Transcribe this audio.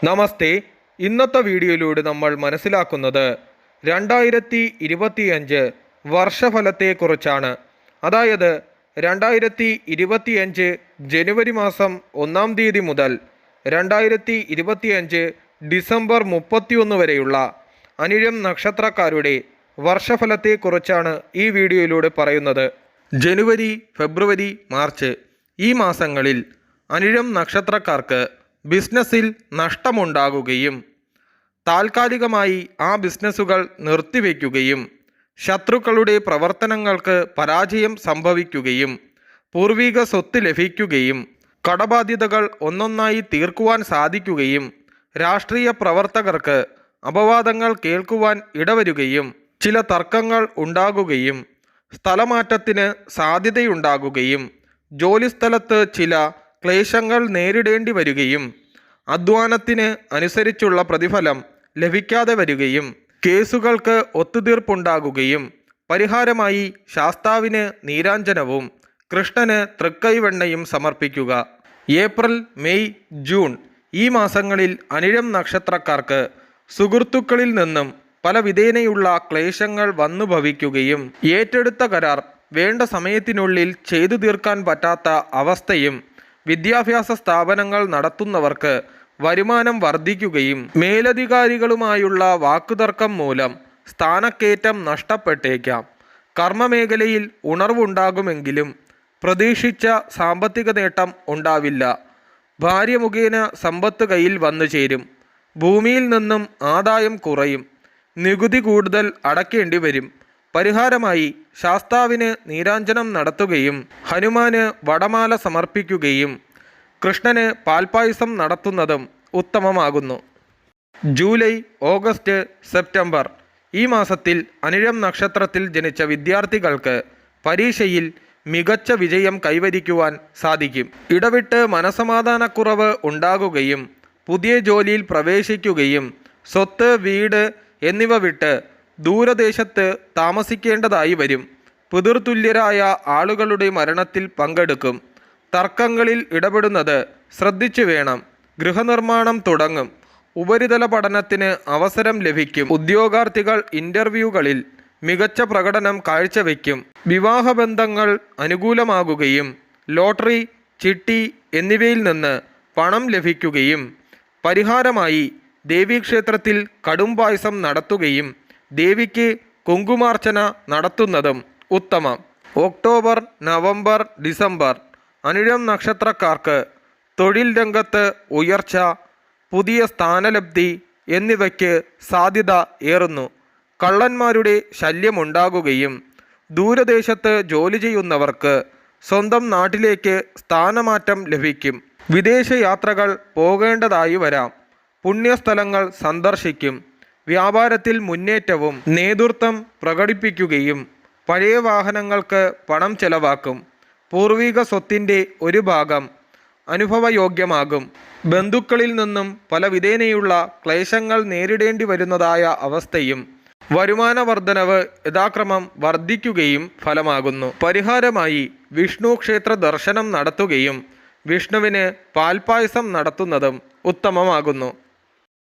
നമസ്തേ. ഇന്നത്തെ വീഡിയോയിലൂടെ നമ്മൾ മനസ്സിലാക്കുന്നത് 2025 വർഷഫലത്തെക്കുറിച്ചാണ്. അതായത് 2025 ജനുവരി മാസം 1-ാം തീയതി മുതൽ 2025 ഡിസംബർ 31 വരെയുള്ള അനിഴം നക്ഷത്രക്കാരുടെ വർഷഫലത്തെക്കുറിച്ചാണ് ഈ വീഡിയോയിലൂടെ പറയുന്നത്. ജനുവരി, ഫെബ്രുവരി, മാർച്ച് ഈ മാസങ്ങളിൽ അനിഴം നക്ഷത്രക്കാർക്ക് ബിസിനസ്സിൽ നഷ്ടമുണ്ടാകുകയും താൽക്കാലികമായി ആ ബിസിനസ്സുകൾ നിർത്തിവെക്കുകയും ശത്രുക്കളുടെ പ്രവർത്തനങ്ങൾക്ക് പരാജയം സംഭവിക്കുകയും പൂർവിക സ്വത്ത് ലഭിക്കുകയും കടബാധ്യതകൾ ഒന്നൊന്നായി തീർക്കുവാൻ സാധിക്കുകയും രാഷ്ട്രീയ പ്രവർത്തകർക്ക് അപവാദങ്ങൾ കേൾക്കുവാൻ ഇടവരുകയും ചില തർക്കങ്ങൾ ഉണ്ടാകുകയും സ്ഥലമാറ്റത്തിന് സാധ്യതയുണ്ടാകുകയും ജോലിസ്ഥലത്ത് ചില ക്ലേശങ്ങൾ നേരിടേണ്ടി വരികയും അധ്വാനത്തിന് അനുസരിച്ചുള്ള പ്രതിഫലം ലഭിക്കാതെ വരികയും കേസുകൾക്ക് ഒത്തുതീർപ്പുണ്ടാകുകയും പരിഹാരമായി ശാസ്താവിന് നീരാഞ്ജനവും കൃഷ്ണന് തൃക്കൈവെണ്ണയും സമർപ്പിക്കുക. ഏപ്രിൽ, മെയ്, ജൂൺ ഈ മാസങ്ങളിൽ അനിഴം നക്ഷത്രക്കാർക്ക് സുഹൃത്തുക്കളിൽ നിന്നും പല വിധേനയുള്ള ക്ലേശങ്ങൾ വന്നു ഭവിക്കുകയും ഏറ്റെടുത്ത കരാർ വേണ്ട സമയത്തിനുള്ളിൽ ചെയ്തു തീർക്കാൻ പറ്റാത്ത അവസ്ഥയും വിദ്യാഭ്യാസ സ്ഥാപനങ്ങൾ നടത്തുന്നവർക്ക് വരുമാനം വർദ്ധിക്കുകയും മേലധികാരികളുമായുള്ള വാക്കുതർക്കം മൂലം സ്ഥാനക്കയറ്റം നഷ്ടപ്പെട്ടേക്കാം. കർമ്മമേഖലയിൽ ഉണർവുണ്ടാകുമെങ്കിലും പ്രതീക്ഷിച്ച സാമ്പത്തിക നേട്ടം ഉണ്ടാവില്ല. ഭാര്യ മുഖേന സമ്പത്ത് കയ്യിൽ വന്നു ചേരും. ഭൂമിയിൽ നിന്നും ആദായം കുറയും. നികുതി കൂടുതൽ അടയ്ക്കേണ്ടി വരും. പരിഹാരമായി ശാസ്താവിന് നീരാഞ്ജനം നടത്തുകയും ഹനുമാന് വടമാല സമർപ്പിക്കുകയും കൃഷ്ണന് പാൽപ്പായസം നടത്തുന്നതും ഉത്തമമാകുന്നു. ജൂലൈ, ഓഗസ്റ്റ്, സെപ്റ്റംബർ ഈ മാസത്തിൽ അനിഴം നക്ഷത്രത്തിൽ ജനിച്ച വിദ്യാർത്ഥികൾക്ക് പരീക്ഷയിൽ മികച്ച വിജയം കൈവരിക്കുവാൻ സാധിക്കും. ഇടവിട്ട് മനസമാധാനക്കുറവ് ഉണ്ടാകുകയും പുതിയ ജോലിയിൽ പ്രവേശിക്കുകയും സ്വത്ത്, വീട് എന്നിവ വിട്ട് ദൂരദേശത്ത് താമസിക്കേണ്ടതായി വരും. പിതൃതുല്യരായ ആളുകളുടെ മരണത്തിൽ പങ്കെടുക്കും. തർക്കങ്ങളിൽ ഇടപെടുന്നത് ശ്രദ്ധിച്ചു വേണം. ഗൃഹനിർമ്മാണം തുടങ്ങും. ഉപരിതല പഠനത്തിന് അവസരം ലഭിക്കും. ഉദ്യോഗാർത്ഥികൾ ഇൻ്റർവ്യൂകളിൽ മികച്ച പ്രകടനം കാഴ്ചവെക്കും. വിവാഹബന്ധങ്ങൾ അനുകൂലമാകുകയും ലോട്ടറി, ചിട്ടി എന്നിവയിൽ നിന്ന് പണം ലഭിക്കുകയും പരിഹാരമായി ദേവീക്ഷേത്രത്തിൽ കടുംപായസം നടത്തുകയും ദേവിക്ക് കുങ്കുമാർച്ചന നടത്തുന്നതും ഉത്തമം. ഒക്ടോബർ, നവംബർ, ഡിസംബർ അനിഴം നക്ഷത്രക്കാർക്ക് തൊഴിൽ രംഗത്ത് ഉയർച്ച, പുതിയ സ്ഥാനലബ്ധി എന്നിവയ്ക്ക് സാധ്യത ഏറുന്നു. കള്ളന്മാരുടെ ശല്യമുണ്ടാകുകയും ദൂരദേശത്ത് ജോലി ചെയ്യുന്നവർക്ക് സ്വന്തം നാട്ടിലേക്ക് സ്ഥാനമാറ്റം ലഭിക്കും. വിദേശയാത്രകൾ പോകേണ്ടതായി വരാം. പുണ്യസ്ഥലങ്ങൾ സന്ദർശിക്കും. വ്യാപാരത്തിൽ മുന്നേറ്റവും നേതൃത്വം പ്രകടിപ്പിക്കുകയും പഴയ വാഹനങ്ങൾക്ക് പണം ചെലവാക്കും. പൂർവിക സ്വത്തിൻ്റെ ഒരു ഭാഗം അനുഭവയോഗ്യമാകും. ബന്ധുക്കളിൽ നിന്നും പല വിധേനയുള്ള ക്ലേശങ്ങൾ നേരിടേണ്ടി വരുന്നതായ അവസ്ഥയും വരുമാന വർധനവ് യഥാക്രമം വർദ്ധിക്കുകയും ഫലമാകുന്നു. പരിഹാരമായി വിഷ്ണു ക്ഷേത്ര ദർശനം നടത്തുകയും വിഷ്ണുവിന് പാൽപ്പായസം നടത്തുന്നതും ഉത്തമമാകുന്നു.